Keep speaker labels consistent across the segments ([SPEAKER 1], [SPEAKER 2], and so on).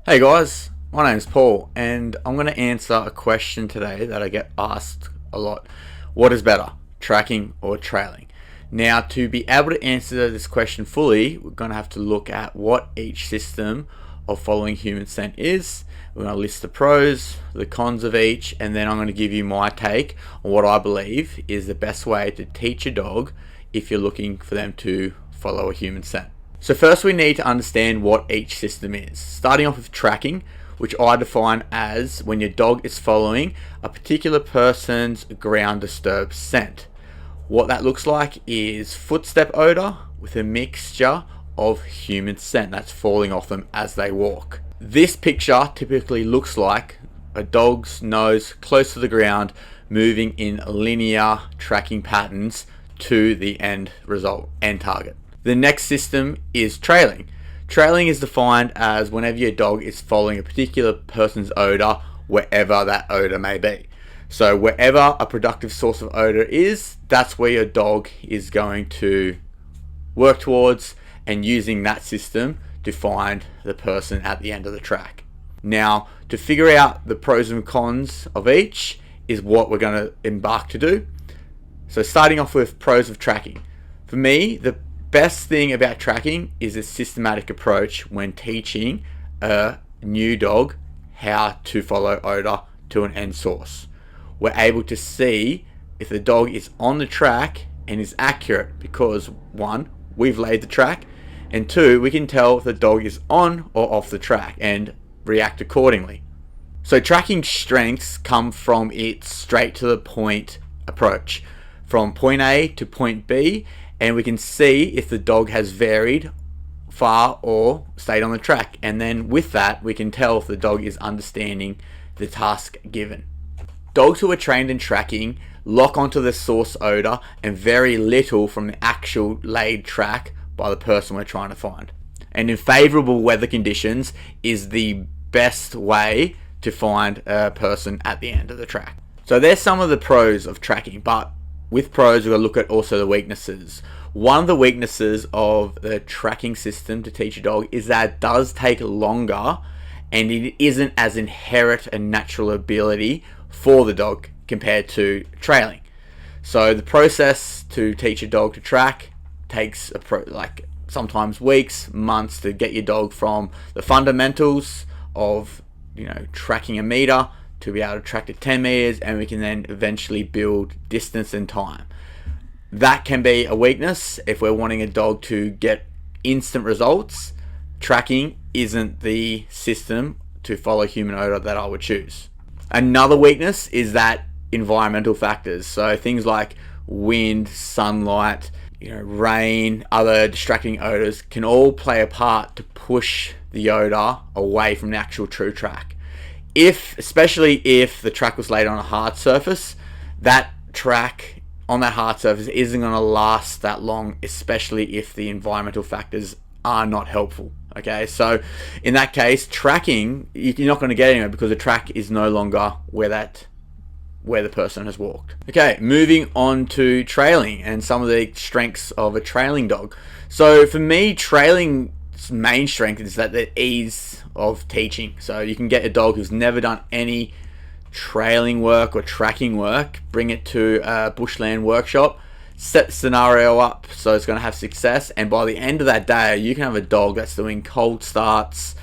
[SPEAKER 1] Hey guys, my name's Paul and I'm going to answer a question today that I get asked a lot. What is better, tracking or trailing? Now, to be able to answer this question fully, we're going to have to look at what each system of following human scent is. We're going to list the pros, the cons of each, and then I'm going to give you my take on what I believe is the best way to teach a dog if you're looking for them to follow a human scent. So first we need to understand what each system is. Starting off with tracking, which I define as when your dog is following a particular person's ground disturbed scent. What that looks like is footstep odor with a mixture of human scent that's falling off them as they walk. This picture typically looks like a dog's nose close to the ground, moving in linear tracking patterns to the end result, end target. The next system is trailing. Trailing is defined as whenever your dog is following a particular person's odor, wherever that odor may be. So wherever a productive source of odor is, that's where your dog is going to work towards, and using that system to find the person at the end of the track. Now, to figure out the pros and cons of each is what we're going to embark to do. So starting off with pros of tracking. For me, the best thing about tracking is a systematic approach when teaching a new dog how to follow odor to an end source. We're able to see if the dog is on the track and is accurate because, one, we've laid the track, and two, we can tell if the dog is on or off the track and react accordingly. So tracking strengths come from its straight to the point approach, from point A to point B, and we can see if the dog has varied far or stayed on the track. And then with that, we can tell if the dog is understanding the task given. Dogs who are trained in tracking lock onto the source odor and vary little from the actual laid track by the person we're trying to find. And in favorable weather conditions is the best way to find a person at the end of the track. So there's some of the pros of tracking, but with pros, we're going to look at also the weaknesses. One of the weaknesses of the tracking system to teach a dog is that it does take longer and it isn't as inherent a natural ability for the dog compared to trailing. So the process to teach a dog to track takes sometimes weeks, months to get your dog from the fundamentals of tracking a meter to be able to track to 10 meters, and we can then eventually build distance and time. That can be a weakness if we're wanting a dog to get instant results. Tracking isn't the system to follow human odor that I would choose. Another weakness is that environmental factors. So things like wind, sunlight, rain, other distracting odors can all play a part to push the odor away from the actual true track. Especially if the track was laid on a hard surface, that track on that hard surface isn't going to last that long, especially if the environmental factors are not helpful. Okay, so in that case, tracking, you're not going to get anywhere because the track is no longer where the person has walked. Okay, moving on to trailing and some of the strengths of a trailing dog. So for me, trailing's main strength is that the ease of teaching. So you can get a dog who's never done any trailing work or tracking work, bring it to a bushland workshop, set the scenario up so it's going to have success, and by the end of that day you can have a dog that's doing cold starts.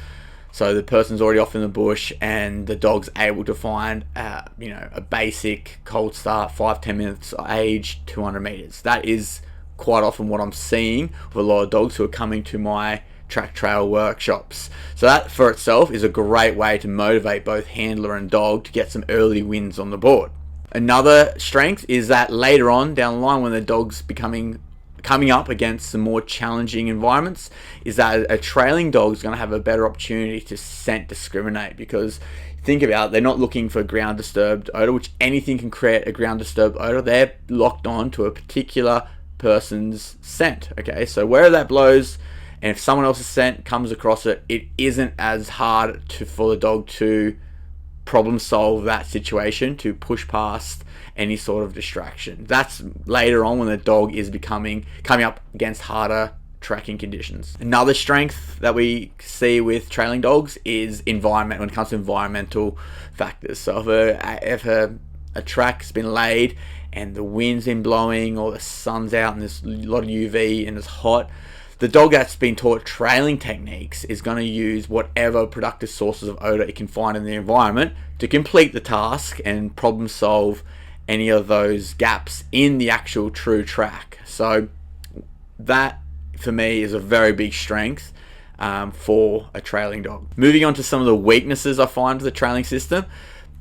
[SPEAKER 1] So the person's already off in the bush and the dog's able to find a basic cold start, 5-10 minutes age, 200 meters. That is quite often what I'm seeing with a lot of dogs who are coming to my track trail workshops. So that for itself is a great way to motivate both handler and dog to get some early wins on the board. Another strength is that later on down the line, when the dog's coming up against some more challenging environments, is that a trailing dog is going to have a better opportunity to scent discriminate, because think about it, they're not looking for ground disturbed odor, which anything can create a ground disturbed odor. They're locked on to a particular person's scent. Okay, so where that blows, and if someone else's scent comes across it, it isn't as hard for the dog to problem solve that situation, to push past any sort of distraction. That's later on when the dog is coming up against harder tracking conditions. Another strength that we see with trailing dogs is environment, when it comes to environmental factors. So if a track's been laid and the wind's been blowing or the sun's out and there's a lot of UV and it's hot, the dog that's been taught trailing techniques is going to use whatever productive sources of odor it can find in the environment to complete the task and problem solve any of those gaps in the actual true track. So that for me is a very big strength for a trailing dog. Moving on to some of the weaknesses I find with the trailing system.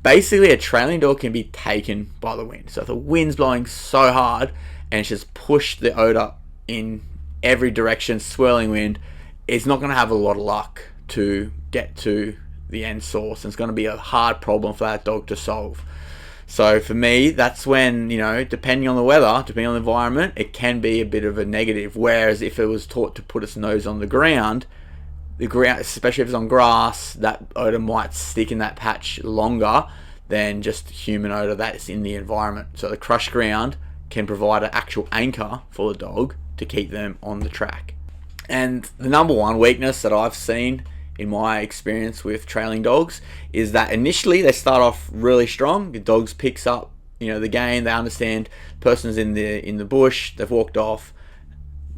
[SPEAKER 1] Basically, a trailing dog can be taken by the wind. So if the wind's blowing so hard and it's just pushed the odor in every direction, swirling wind, it's not going to have a lot of luck to get to the end source, and it's going to be a hard problem for that dog to solve. So for me, that's when, depending on the weather, depending on the environment, it can be a bit of a negative. Whereas if it was taught to put its nose on the ground, especially if it's on grass, that odor might stick in that patch longer than just human odor that's in the environment. So the crushed ground can provide an actual anchor for the dog to keep them on the track. And the number one weakness that I've seen in my experience with trailing dogs is that initially they start off really strong. The dogs picks up, the game. They understand the person's in the bush. They've walked off.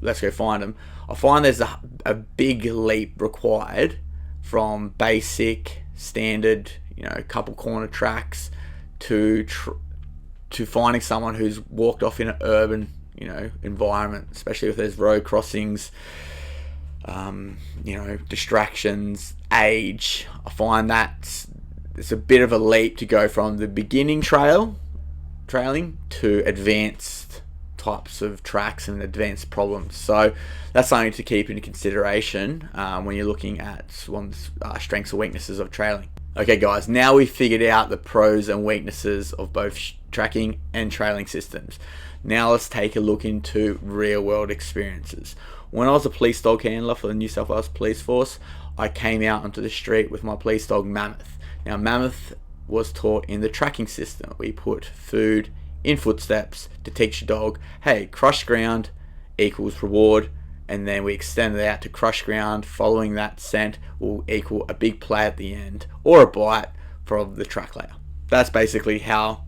[SPEAKER 1] Let's go find them. I find there's a big leap required from basic, standard, couple corner tracks to finding someone who's walked off in an urban, environment, especially if there's road crossings, distractions, age. I find that it's a bit of a leap to go from the beginning trailing to advanced types of tracks and advanced problems. So that's something to keep into consideration when you're looking at one's strengths or weaknesses of trailing. Okay guys, now we've figured out the pros and weaknesses of both tracking and trailing systems. Now let's take a look into real world experiences. When I was a police dog handler for the New South Wales Police Force, I came out onto the street with my police dog Mammoth. Now Mammoth was taught in the tracking system. We put food in footsteps to teach the dog, hey, crushed ground equals reward, and then we extend it out to crushed ground. Following that scent will equal a big play at the end or a bite from the track layer. That's basically how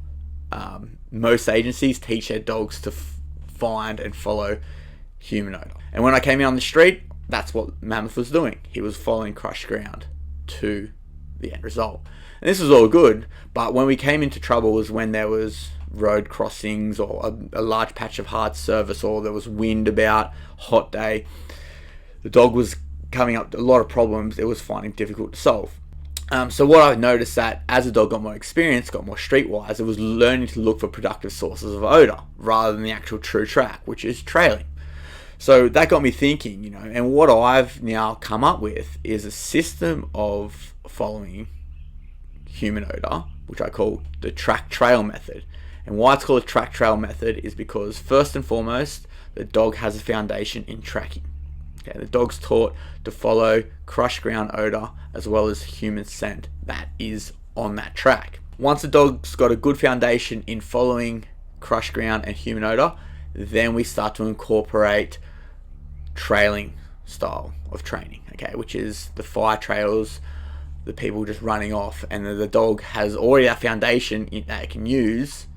[SPEAKER 1] most agencies teach their dogs to find and follow human odor. And when I came out on the street, that's what Mammoth was doing. He was following crushed ground to the end result. And this was all good, but when we came into trouble was when there was road crossings or a large patch of hard surface, or there was wind about, hot day. The dog was coming up a lot of problems it was finding difficult to solve. So what I noticed that as the dog got more experience, got more streetwise, it was learning to look for productive sources of odor rather than the actual true track, which is trailing. So that got me thinking, and what I've now come up with is a system of following human odor, which I call the track trail method. And why it's called a track trail method is because first and foremost, the dog has a foundation in tracking. Okay, the dog's taught to follow crushed ground odor as well as human scent that is on that track. Once the dog's got a good foundation in following crushed ground and human odor, then we start to incorporate trailing style of training, okay, which is the fire trails, the people just running off, and the dog has already that foundation that it can use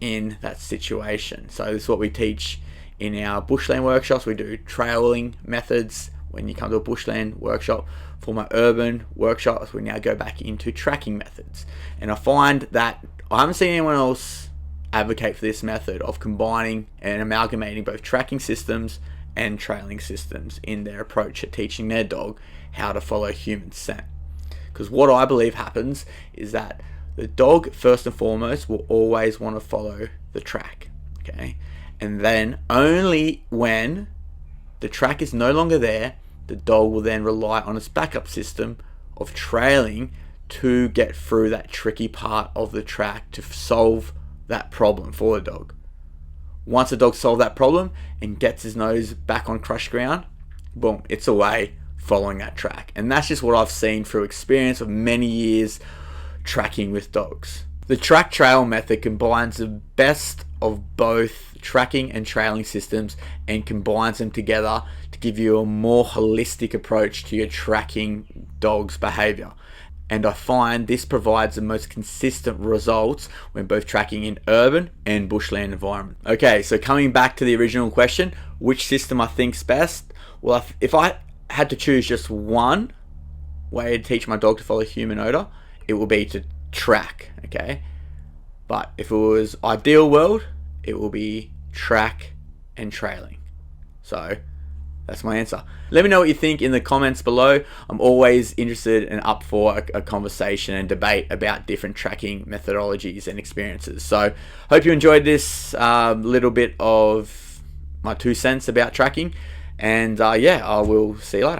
[SPEAKER 1] in that situation. So this is what we teach in our bushland workshops. We do trailing methods when you come to a bushland workshop. For my urban workshops, we now go back into tracking methods. And I find that I haven't seen anyone else advocate for this method of combining and amalgamating both tracking systems and trailing systems in their approach at teaching their dog how to follow human scent. Because what I believe happens is that the dog, first and foremost, will always want to follow the track, okay? And then only when the track is no longer there, the dog will then rely on its backup system of trailing to get through that tricky part of the track to solve that problem for the dog. Once the dog solves that problem and gets his nose back on crushed ground, boom, it's away following that track. And that's just what I've seen through experience of many years tracking with dogs. The track trail method combines the best of both tracking and trailing systems and combines them together to give you a more holistic approach to your tracking dog's behavior. And I find this provides the most consistent results when both tracking in urban and bushland environment. Okay, so coming back to the original question, which system I think's best? Well, if I had to choose just one way to teach my dog to follow human odor, it will be to track, okay? But if it was ideal world, it will be track and trailing. So that's my answer. Let me know what you think in the comments below. I'm always interested and up for a conversation and debate about different tracking methodologies and experiences. So hope you enjoyed this little bit of my 2 cents about tracking. And yeah, I will see you later.